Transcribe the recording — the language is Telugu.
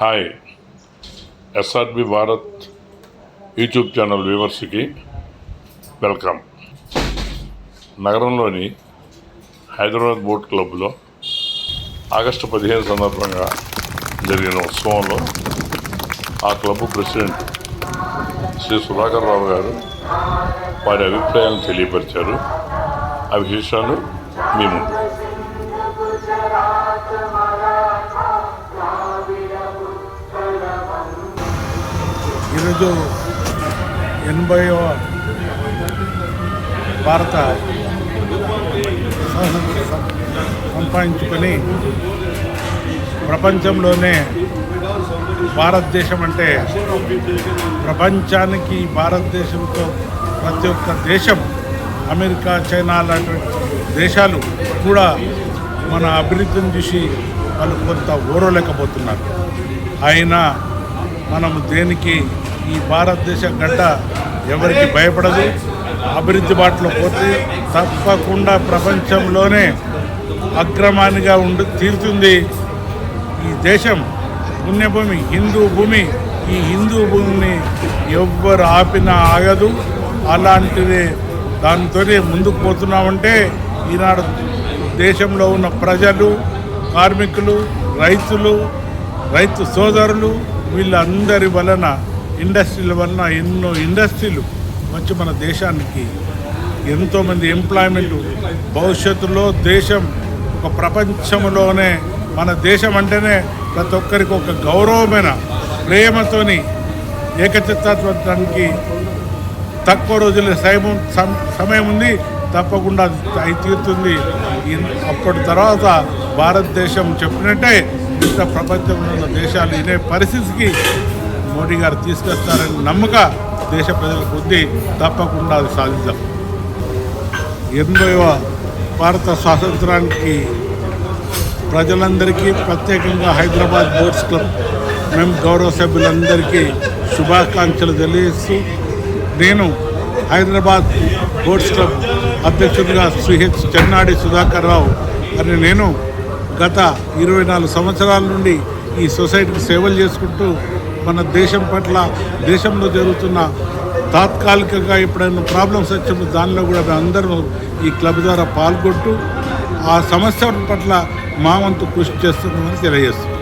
Hi SRB Bharat YouTube channel వ్యూవర్స్కి వెల్కమ్. నగరంలోని హైదరాబాద్ బోట్ క్లబ్లో ఆగస్టు 15 సందర్భంగా జరిగిన ఉత్సవంలో ఆ క్లబ్ ప్రెసిడెంట్ శ్రీ సుధాకర్ రావు గారు వారి అభిప్రాయాలను తెలియపరిచారు. ఆ విశేషాలు మీ ముందు. ఈరోజు 80వ భారత సంపాదించుకొని ప్రపంచంలోనే భారతదేశం అంటే ప్రపంచానికి భారతదేశంతో ప్రతి ఒక్క దేశం అమెరికా, చైనా లాంటి దేశాలు కూడా మన అభివృద్ధిని చూసి వాళ్ళు కొంత ఓరలేకపోతున్నారు. అయినా మనము దేనికి ఈ భారతదేశ గడ్డ ఎవరికి భయపడదు. అభివృద్ధి బాటలో పోతే తప్పకుండా ప్రపంచంలోనే అగ్రమానిగా తీరుతుంది. ఈ దేశం పుణ్యభూమి, హిందూ భూమి. ఈ హిందూ భూమిని ఎవ్వరు ఆపినా ఆగదు. అలాంటిదే దానితోనే ముందుకు పోతున్నామంటే ఈనాడు దేశంలో ఉన్న ప్రజలు, కార్మికులు, రైతు సోదరులు వీళ్ళందరి వలన, ఇండస్ట్రీల వలన ఎన్నో ఇండస్ట్రీలు వచ్చి మన దేశానికి ఎంతోమంది ఎంప్లాయ్మెంట్, భవిష్యత్తులో దేశం ఒక ప్రపంచంలోనే మన దేశం అంటేనే ప్రతి ఒక్కరికి ఒక గౌరవమైన ప్రేమతోని ఏకచిత్తానికి తక్కువ రోజుల సమయం ఉంది. తప్పకుండా అయి తీరుతుంది. అప్పటి తర్వాత భారతదేశం చెప్పినట్టే ఇంత ప్రపంచంలో ఉన్న దేశాలు ఇదే పరిస్థితికి మోడీ గారు తీసుకొస్తారని నమ్మక దేశ ప్రజలకు ఉంది. తప్పకుండా అది సాధిద్దాం. 80వ భారత స్వాతంత్రానికి ప్రజలందరికీ, ప్రత్యేకంగా హైదరాబాద్ బోట్స్ క్లబ్ మేము గౌరవ సభ్యులందరికీ శుభాకాంక్షలు తెలియజేస్తూ, నేను హైదరాబాద్ బోట్స్ క్లబ్ అధ్యక్షుడిగా శ్రీ చెన్నాడి సుధాకర్ రావు అని నేను గత 24 సంవత్సరాల నుండి ఈ సొసైటీకి సేవలు చేసుకుంటూ మన దేశం పట్ల, దేశంలో జరుగుతున్న తాత్కాలికంగా ఎప్పుడైనా ప్రాబ్లమ్స్ వచ్చినప్పుడు దానిలో కూడా అందరూ ఈ క్లబ్ ద్వారా పాల్గొంటూ ఆ సమస్య పట్ల మా వంతు కృషి చేస్తున్నామని తెలియజేస్తున్నాం.